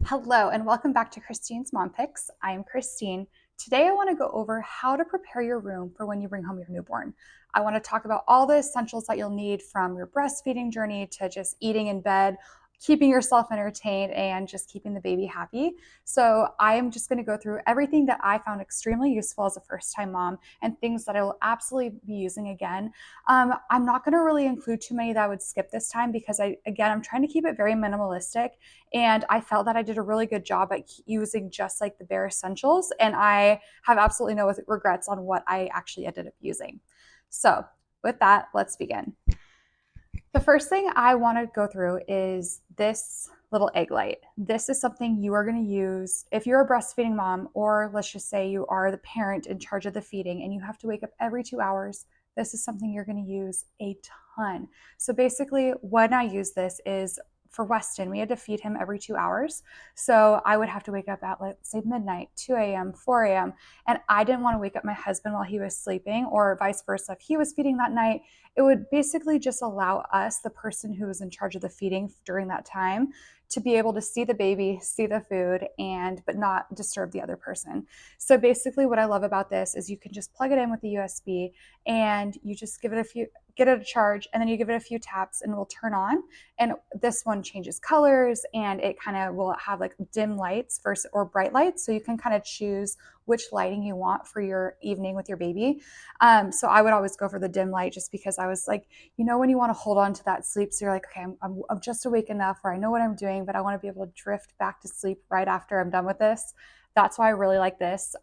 Hello and welcome back to Christine's Mom Picks. I am Christine. Today I want to go over how to prepare your room for when you bring home your newborn. I want to talk about all the essentials that you'll need from your breastfeeding journey to just eating in bed, keeping yourself entertained, and just keeping the baby happy. So I am just going to go through everything that I found extremely useful as a first-time mom and things that I will absolutely be using again. I'm not going to really include too many that I would skip this time because I'm trying to keep it very minimalistic, and I felt that I did a really good job at using just like the bare essentials. And I have absolutely no regrets on what I actually ended up using. So, with that, let's begin. The first thing I want to go through is this little egg light. This is something you are going to use if you're a breastfeeding mom, or let's just say you are the parent in charge of the feeding and you have to wake up every 2 hours. This is something you're going to use a ton. So basically, when I use this is for Weston, we had to feed him every 2 hours. So I would have to wake up at, let's say, midnight, 2 a.m., 4 a.m. And I didn't want to wake up my husband while he was sleeping, or vice versa. If he was feeding that night, it would basically just allow us, the person who was in charge of the feeding during that time, to be able to see the baby, see the food, and but not disturb the other person. So basically what I love about this is you can just plug it in with the USB and you just get it a charge, and then you give it a few taps and it will turn on. And this one changes colors, and it kind of will have like dim lights versus or bright lights. So you can kind of choose which lighting you want for your evening with your baby. So I would always go for the dim light just because I was like, when you want to hold on to that sleep. So you're like, okay, I'm just awake enough where I know what I'm doing, but I want to be able to drift back to sleep right after I'm done with this. That's why I really like this.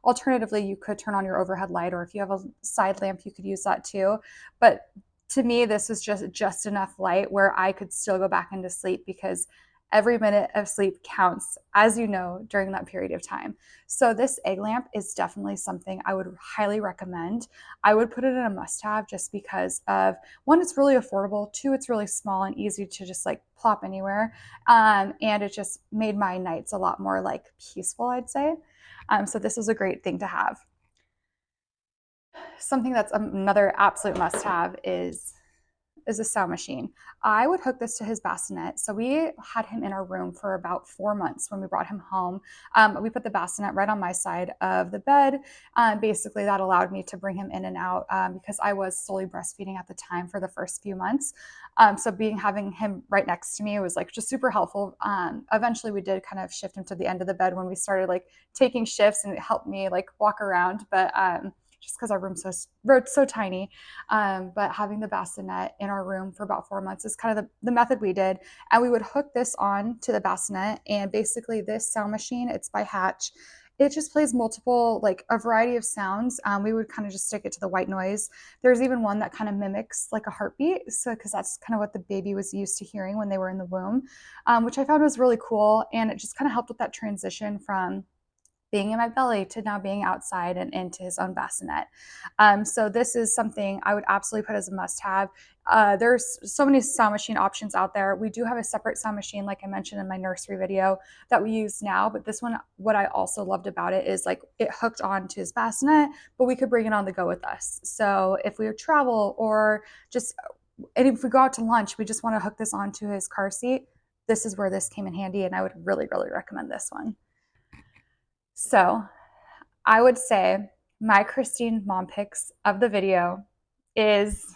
Alternatively, you could turn on your overhead light, or if you have a side lamp, you could use that too. But to me, this was just enough light where I could still go back into sleep, because every minute of sleep counts, as you know, during that period of time. So this egg lamp is definitely something I would highly recommend. I would put it in a must-have just because of, one, it's really affordable. Two, it's really small and easy to just like plop anywhere. And it just made my nights a lot more like peaceful, I'd say. So this is a great thing to have. Something that's another absolute must-have is a sound machine. I would hook this to his bassinet. So we had him in our room for about 4 months when we brought him home. We put the bassinet right on my side of the bed. Basically, that allowed me to bring him in and out because I was solely breastfeeding at the time for the first few months. So having him right next to me was like just super helpful. Eventually, we did kind of shift him to the end of the bed when we started like taking shifts, and it helped me like walk around. But just because our room's so tiny. But having the bassinet in our room for about 4 months is kind of the method we did. And we would hook this on to the bassinet, and basically this sound machine, it's by Hatch. It just plays multiple, like a variety of sounds. We would kind of just stick it to the white noise. There's even one that kind of mimics like a heartbeat. So, because that's kind of what the baby was used to hearing when they were in the womb, which I found was really cool. And it just kind of helped with that transition from being in my belly to now being outside and into his own bassinet. So this is something I would absolutely put as a must-have. There's so many sound machine options out there. We do have a separate sound machine, like I mentioned in my nursery video, that we use now. But this one, what I also loved about it is like it hooked on to his bassinet, but we could bring it on the go with us. So if we would travel, or just, and if we go out to lunch, we just want to hook this onto his car seat. This is where this came in handy, and I would really, really recommend this one. So I would say my Christine Mom Picks of the video is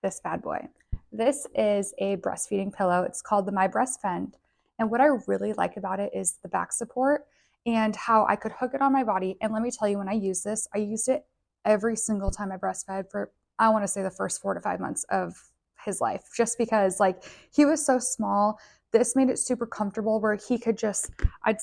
this bad boy. This is a breastfeeding pillow. It's called the My Breast Friend. And what I really like about it is the back support and how I could hook it on my body. And let me tell you, when I use this, I used it every single time I breastfed for, I want to say, the first 4 to 5 months of his life, just because like he was so small. This made it super comfortable where he could just, I'd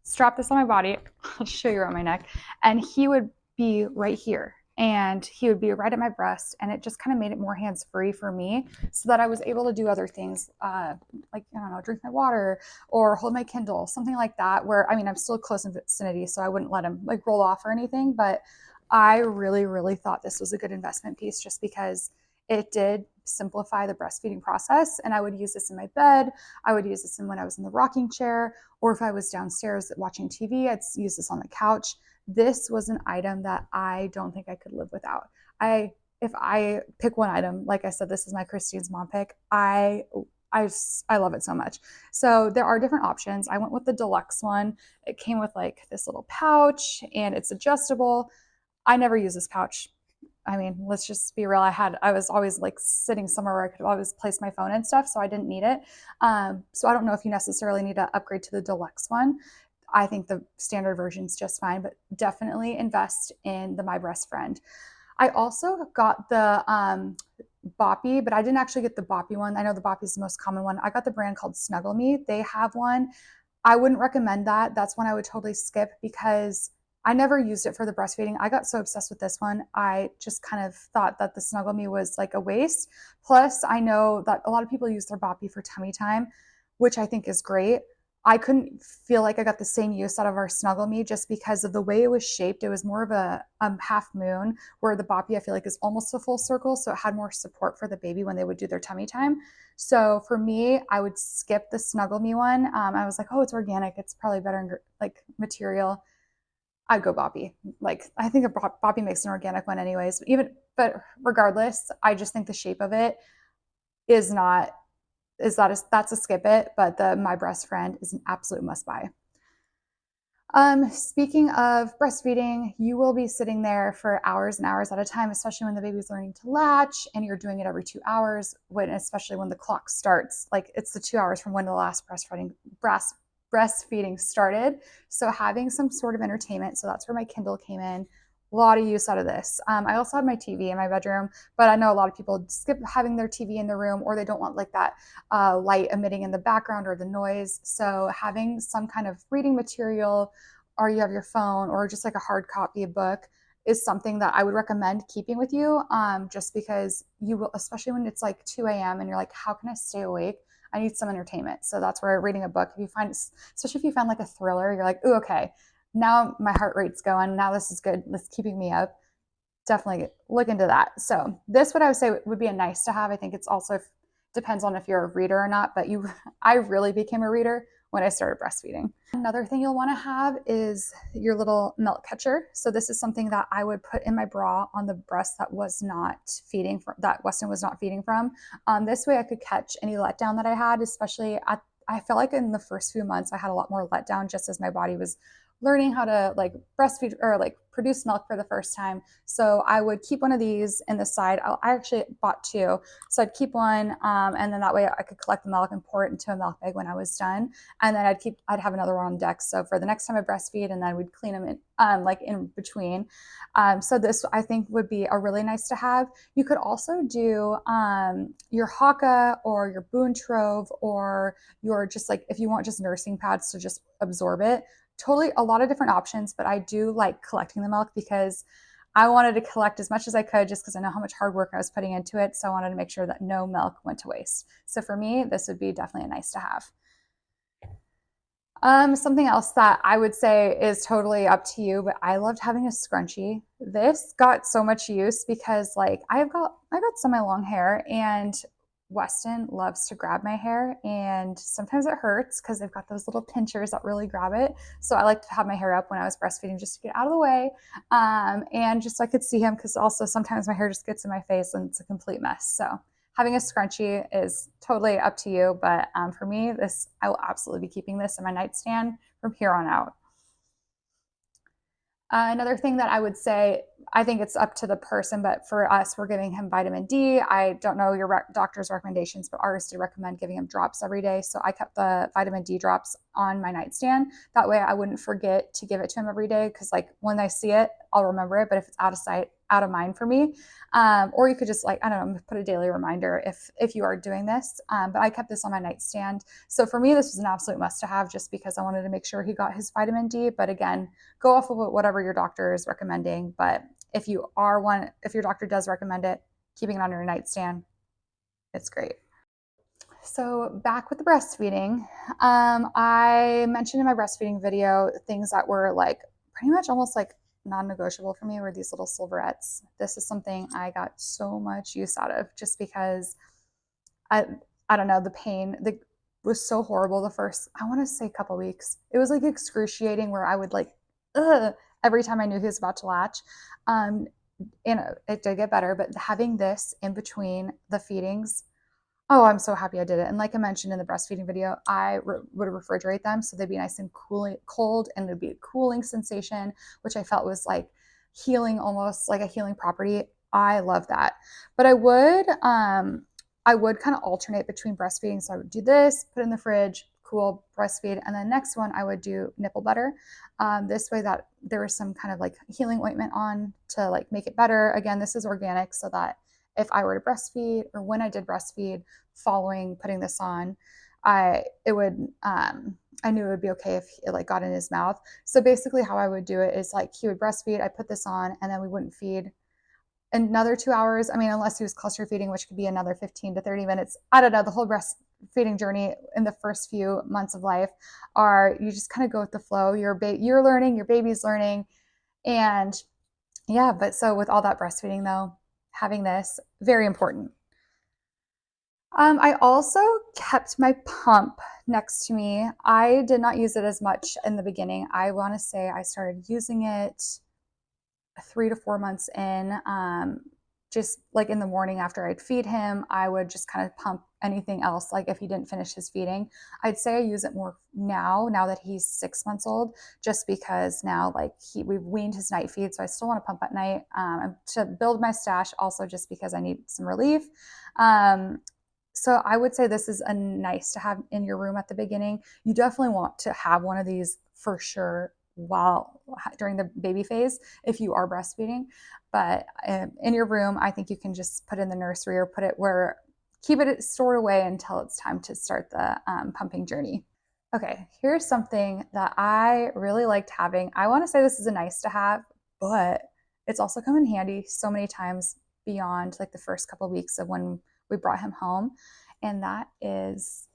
strap this on my body, I'll show you around my neck, and he would be right here, and he would be right at my breast, and it just kind of made it more hands-free for me, so that I was able to do other things, like, I don't know, drink my water or hold my Kindle, something like that, where, I mean, I'm still close in vicinity, so I wouldn't let him like roll off or anything, but I really, really thought this was a good investment piece just because it did simplify the breastfeeding process. And I would use this in my bed. I would use this when I was in the rocking chair, or if I was downstairs watching TV, I'd use this on the couch. This was an item that I don't think I could live without. I if I pick one item, like I said, this is my Christine's Mom pick. I love it so much. So there are different options. I went with the deluxe one. It came with like this little pouch and it's adjustable. I never use this pouch. I mean, let's just be real. I was always like sitting somewhere where I could always place my phone and stuff, so I didn't need it. So I don't know if you necessarily need to upgrade to the deluxe one. I think the standard version is just fine, but definitely invest in the My Breast Friend. I also got the Boppy, but I didn't actually get the Boppy one. I know the Boppy is the most common one. I got the brand called Snuggle Me. They have one. I wouldn't recommend that. That's one I would totally skip because I never used it for the breastfeeding. I got so obsessed with this one. I just kind of thought that the Snuggle Me was like a waste. Plus, I know that a lot of people use their Boppy for tummy time, which I think is great. I couldn't feel like I got the same use out of our Snuggle Me just because of the way it was shaped. It was more of a half moon, where the Boppy I feel like is almost a full circle, so it had more support for the baby when they would do their tummy time. So for me, I would skip the Snuggle Me one. I was like, oh, it's organic. It's probably better like material. I'd go Boppy. Like I think a Boppy makes an organic one anyways. But regardless, I just think the shape of it is not that's a skip it. But the My Breast Friend is an absolute must buy. Speaking of breastfeeding, you will be sitting there for hours and hours at a time, especially when the baby's learning to latch and you're doing it every 2 hours, especially when the clock starts. Like it's the 2 hours from when the last breastfeeding started. So having some sort of entertainment. So that's where my Kindle came in. A lot of use out of this. I also have my TV in my bedroom, but I know a lot of people skip having their TV in the room, or they don't want like that light emitting in the background or the noise. So having some kind of reading material, or you have your phone, or just like a hard copy of book, is something that I would recommend keeping with you, just because you will, especially when it's like 2 a.m. and you're like, how can I stay awake? I need some entertainment. So that's where reading a book, if you find, especially if you find like a thriller, you're like, ooh, okay, now my heart rate's going. Now this is good. It's keeping me up. Definitely look into that. So this, what I would say would be a nice to have. I think it's also depends on if you're a reader or not, but I really became a reader when I started breastfeeding. Another thing you'll want to have is your little milk catcher. So this is something that I would put in my bra on the breast that was not feeding from, that Weston was not feeding from. This way I could catch any letdown that I had, especially I felt like in the first few months I had a lot more letdown just as my body was learning how to like breastfeed or like produce milk for the first time. So I would keep one of these in the side. I actually bought two. So I'd keep one, and then that way I could collect the milk and pour it into a milk bag when I was done. And then I'd have another one on deck. So for the next time I breastfeed, and then we'd clean them in, like in between. So this I think would be a really nice to have. You could also do your Haakaa or your Boontrove, or your just like, if you want just nursing pads to just absorb it. Totally a lot of different options, but I do like collecting the milk because I wanted to collect as much as I could just because I know how much hard work I was putting into it. So I wanted to make sure that no milk went to waste. So for me, this would be definitely a nice to have. Something else that I would say is totally up to you, but I loved having a scrunchie. This got so much use because like I got semi-long hair, and Weston loves to grab my hair, and sometimes it hurts because they've got those little pinchers that really grab it. So I like to have my hair up when I was breastfeeding just to get out of the way, and just so I could see him, because also sometimes my hair just gets in my face and it's a complete mess. So having a scrunchie is totally up to you, but for me, I will absolutely be keeping this in my nightstand from here on out. Another thing that I would say, I think it's up to the person, but for us, we're giving him vitamin D. I don't know your doctor's recommendations, but ours do recommend giving him drops every day. So I kept the vitamin D drops on my nightstand. That way I wouldn't forget to give it to him every day, because like when I see it, I'll remember it. But if it's out of sight, out of mind for me, or you could just like, I don't know, put a daily reminder if you are doing this. But I kept this on my nightstand. So for me, this was an absolute must to have, just because I wanted to make sure he got his vitamin D. But again, go off of whatever your doctor is recommending. But if your doctor does recommend it, keeping it on your nightstand, it's great. So back with the breastfeeding, I mentioned in my breastfeeding video things that were like pretty much almost like non-negotiable for me were these little silverettes. This is something I got so much use out of, just because I I don't know, the pain was so horrible the first, I want to say, couple weeks. It was like excruciating, where I would like, ugh, every time I knew he was about to latch. and it did get better, but having this in between the feedings, oh, I'm so happy I did it. And like I mentioned in the breastfeeding video, I would refrigerate them so they'd be nice and cold, and it'd be a cooling sensation, which I felt was like healing, almost like a healing property. I love that. But I would kind of alternate between breastfeeding. So I would do this, put it in the fridge, cool, breastfeed, and then next one I would do nipple butter. This way that there was some kind of like healing ointment on to like make it better. Again, this is organic, so that if I were to breastfeed, or when I did breastfeed following putting this on, it would I knew it would be okay if it like got in his mouth. So basically how I would do it is like he would breastfeed, I put this on, and then we wouldn't feed another 2 hours. I mean, unless he was cluster feeding, which could be another 15 to 30 minutes. I don't know. The whole breastfeeding journey in the first few months of life are you just kind of go with the flow. You're learning, your baby's learning. And yeah, but so with all that breastfeeding though, having this, very important. I also kept my pump next to me. I did not use it as much in the beginning. I want to say I started using it 3 to 4 months in. Just like in the morning after I'd feed him, I would just kind of pump anything else. Like if he didn't finish his feeding, I'd say I use it more now that he's 6 months old, just because now like we've weaned his night feed. So I still want to pump at night to build my stash, also just because I need some relief. So I would say this is a nice to have in your room at the beginning. You definitely want to have one of these for sure while during the baby phase if you are breastfeeding. But in your room, I think you can just put it in the nursery or put it where, keep it stored away until it's time to start the pumping journey. Okay, here's something that I really liked having. I want to say this is a nice to have, but it's also come in handy so many times beyond like the first couple of weeks of when we brought him home. And that is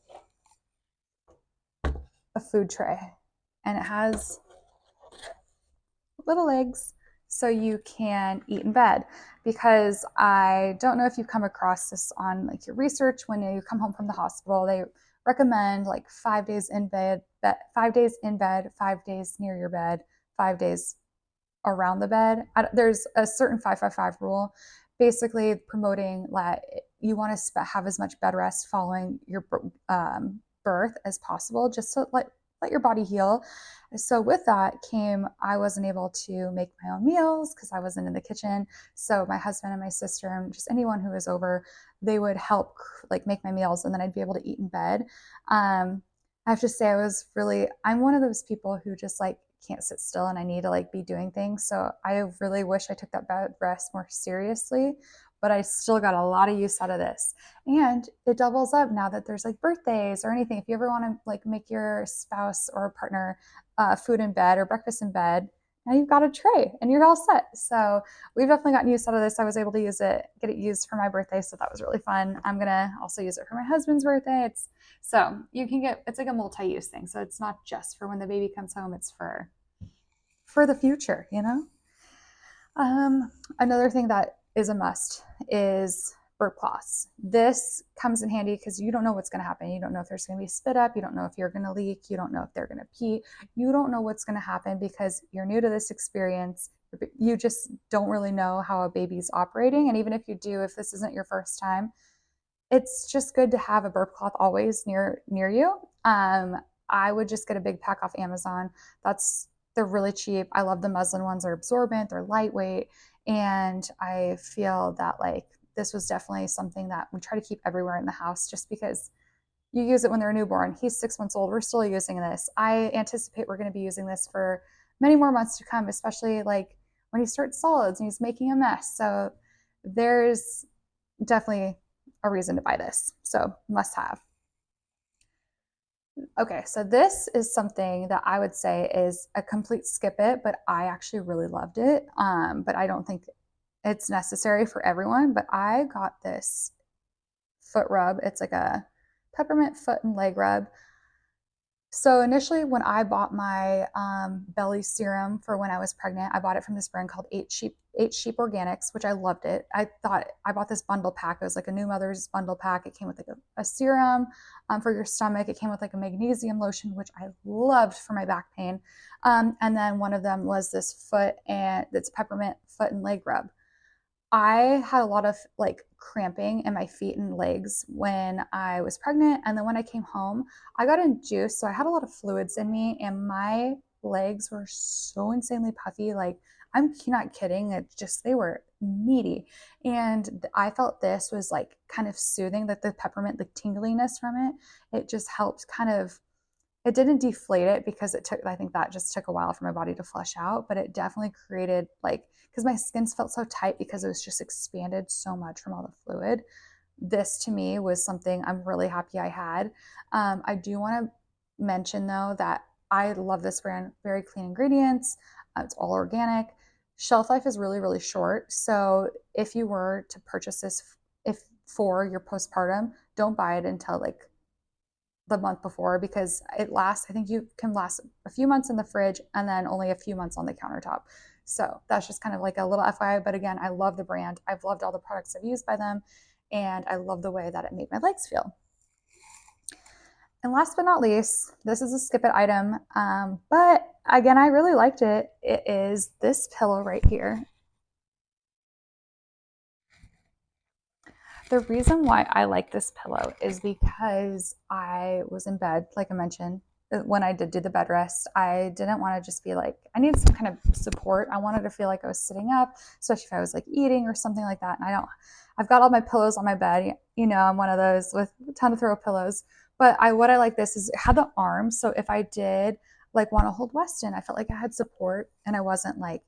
a food tray. And it has little legs so you can eat in bed. Because I don't know if you've come across this on like your research, when you come home from the hospital, they recommend like 5 days in bed, 5 days in bed, 5 days near your bed, 5 days around the bed. There's a certain 5-5-5 rule, basically promoting that you want to have as much bed rest following your birth as possible, just so let your body heal. So with that came, I wasn't able to make my own meals because I wasn't in the kitchen. So my husband and my sister and just anyone who was over, they would help like make my meals, and then I'd be able to eat in bed. I have to say I'm one of those people who just like can't sit still, and I need to like be doing things. So I really wish I took that bed rest more seriously, but I still got a lot of use out of this. And it doubles up now that there's like birthdays or anything. If you ever want to like make your spouse or partner food in bed or breakfast in bed, now you've got a tray and you're all set. So we've definitely gotten use out of this. I was able to get it used for my birthday, so that was really fun. I'm gonna also use it for my husband's birthday. So you can it's like a multi-use thing. So it's not just for when the baby comes home, it's for the future, you know? Another thing that is a must is burp cloths. This comes in handy because you don't know what's going to happen. You don't know if there's going to be spit up. You don't know if you're going to leak. You don't know if they're going to pee. You don't know what's going to happen because you're new to this experience. You just don't really know how a baby's operating. And even if you do, if this isn't your first time, it's just good to have a burp cloth always near you. I would just get a big pack off Amazon. They're really cheap. I love the muslin ones. They're absorbent, they're lightweight, and I feel that like this was definitely something that we try to keep everywhere in the house, just because you use it when they're a newborn. He's 6 months old. We're still using this. I anticipate we're going to be using this for many more months to come, especially like when he starts solids and he's making a mess. So there's definitely a reason to buy this. So must have. Okay, so this is something that I would say is a complete skip it, but I actually really loved it. But I don't think it's necessary for everyone. But I got this foot rub. It's like a peppermint foot and leg rub. So initially, when I bought my belly serum for when I was pregnant, I bought it from this brand called 8 Sheep Organics, which I loved it. I thought I bought this bundle pack. It was like a new mother's bundle pack. It came with like a serum for your stomach. It came with like a magnesium lotion, which I loved for my back pain. And then one of them was this it's peppermint foot and leg rub. I had a lot of like cramping in my feet and legs when I was pregnant. And then when I came home, I got induced. So I had a lot of fluids in me, and my legs were so insanely puffy. Like, I'm not kidding. It just, they were meaty. And I felt this was like kind of soothing, that the peppermint, the tingliness from it, it just helped kind of, it didn't deflate it because it took, I think that just took a while for my body to flush out, but it definitely created like, because my skin felt so tight because it was just expanded so much from all the fluid. This to me was something I'm really happy I had. I do want to mention though that I love this brand, very clean ingredients. It's all organic. Shelf life is really, really short. So if you were to purchase this, if for your postpartum, don't buy it until like the month before, because it lasts, I think you can last a few months in the fridge and then only a few months on the countertop. So that's just kind of like a little FYI. But again, I love the brand. I've loved all the products I've used by them, and I love the way that it made my legs feel. And last but not least, this is a skip it item, but again, I really liked it. It is this pillow right here. The reason why I like this pillow is because I was in bed, like I mentioned, when I did do the bed rest. I didn't want to just be like, I needed some kind of support. I wanted to feel like I was sitting up, especially if I was like eating or something like that. And I've got all my pillows on my bed. You know, I'm one of those with a ton of throw pillows. But what I like this is it had the arms. So if I did like want to hold Weston, I felt like I had support and I wasn't like,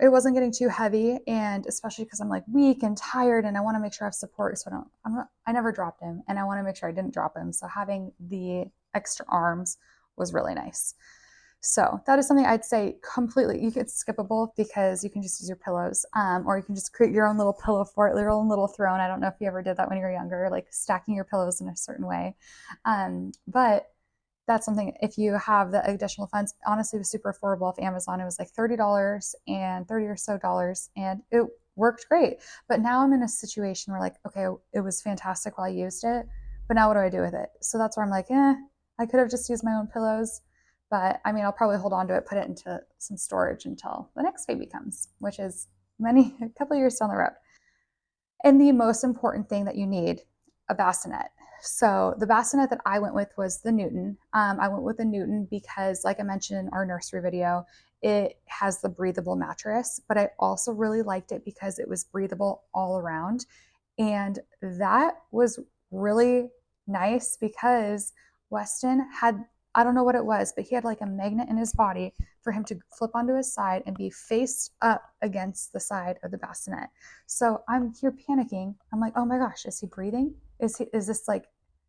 it wasn't getting too heavy, and especially because I'm like weak and tired and I want to make sure I have support, so I never dropped him, and I want to make sure I didn't drop him, so having the extra arms was really nice. So that is something I'd say completely, you could skippable, because you can just use your pillows, or you can just create your own little pillow fort, your own little throne. I don't know if you ever did that when you were younger, like stacking your pillows in a certain way, but that's something, if you have the additional funds, honestly, it was super affordable off Amazon. It was like $30 and 30 or so dollars, and it worked great. But now I'm in a situation where like, okay, it was fantastic while I used it, but now what do I do with it? So that's where I'm like, I could have just used my own pillows. But I mean, I'll probably hold on to it, put it into some storage until the next baby comes, which is a couple years down the road. And the most important thing that you need, a bassinet. So the bassinet that I went with was the Newton. I went with the Newton because, like I mentioned in our nursery video, it has the breathable mattress, but I also really liked it because it was breathable all around. And that was really nice because Weston had, I don't know what it was, but he had like a magnet in his body for him to flip onto his side and be faced up against the side of the bassinet. So I'm here panicking. I'm like, oh my gosh, is he breathing? Is this like,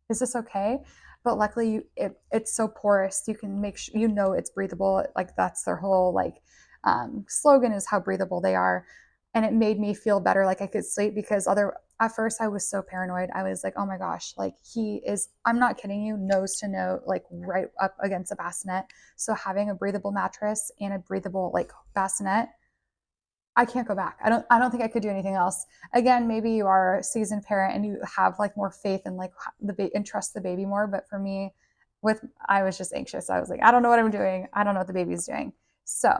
is this okay? But luckily, it's so porous. You can make sure, you know, it's breathable. Like that's their whole like slogan, is how breathable they are. And it made me feel better, like I could sleep, because at first I was so paranoid. I was like, oh my gosh, like he is, I'm not kidding you, nose to nose, like right up against a bassinet. So having a breathable mattress and a breathable like bassinet, I can't go back. I don't think I could do anything else. Again, maybe you are a seasoned parent and you have like more faith and like and trust the baby more. But for me, I was just anxious. I was like, I don't know what I'm doing. I don't know what the baby's doing. So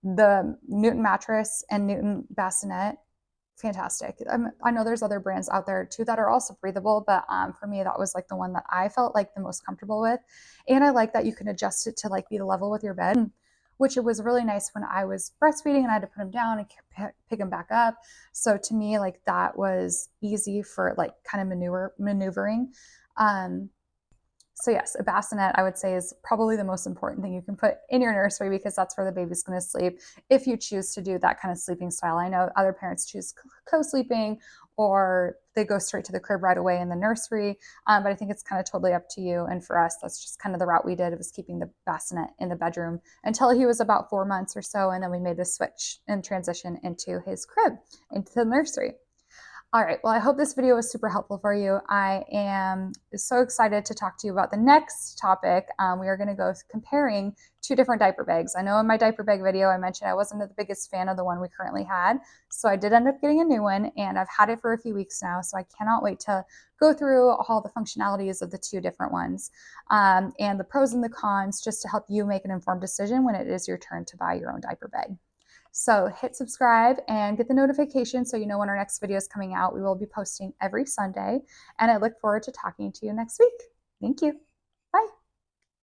the Newton mattress and Newton bassinet, fantastic. I know there's other brands out there too that are also breathable, but for me, that was like the one that I felt like the most comfortable with. And I like that you can adjust it to like be level with your bed, which it was really nice when I was breastfeeding and I had to put him down and pick him back up. So to me, like that was easy for like kind of maneuvering. Um, so yes, a bassinet I would say is probably the most important thing you can put in your nursery, because that's where the baby's going to sleep if you choose to do that kind of sleeping style. I know other parents choose co-sleeping, or they go straight to the crib right away in the nursery, but I think it's kind of totally up to you. And for us, that's just kind of the route we did. It was keeping the bassinet in the bedroom until he was about 4 months or so, and then we made the switch and transition into his crib, into the nursery. All right, well, I hope this video was super helpful for you. I am so excited to talk to you about the next topic. We are going to go comparing two different diaper bags. I know in my diaper bag video, I mentioned I wasn't the biggest fan of the one we currently had. So I did end up getting a new one, and I've had it for a few weeks now. So I cannot wait to go through all the functionalities of the two different ones, and the pros and the cons, just to help you make an informed decision when it is your turn to buy your own diaper bag. So hit subscribe and get the notification so you know when our next video is coming out. We will be posting every Sunday, and I look forward to talking to you next week. Thank you. Bye.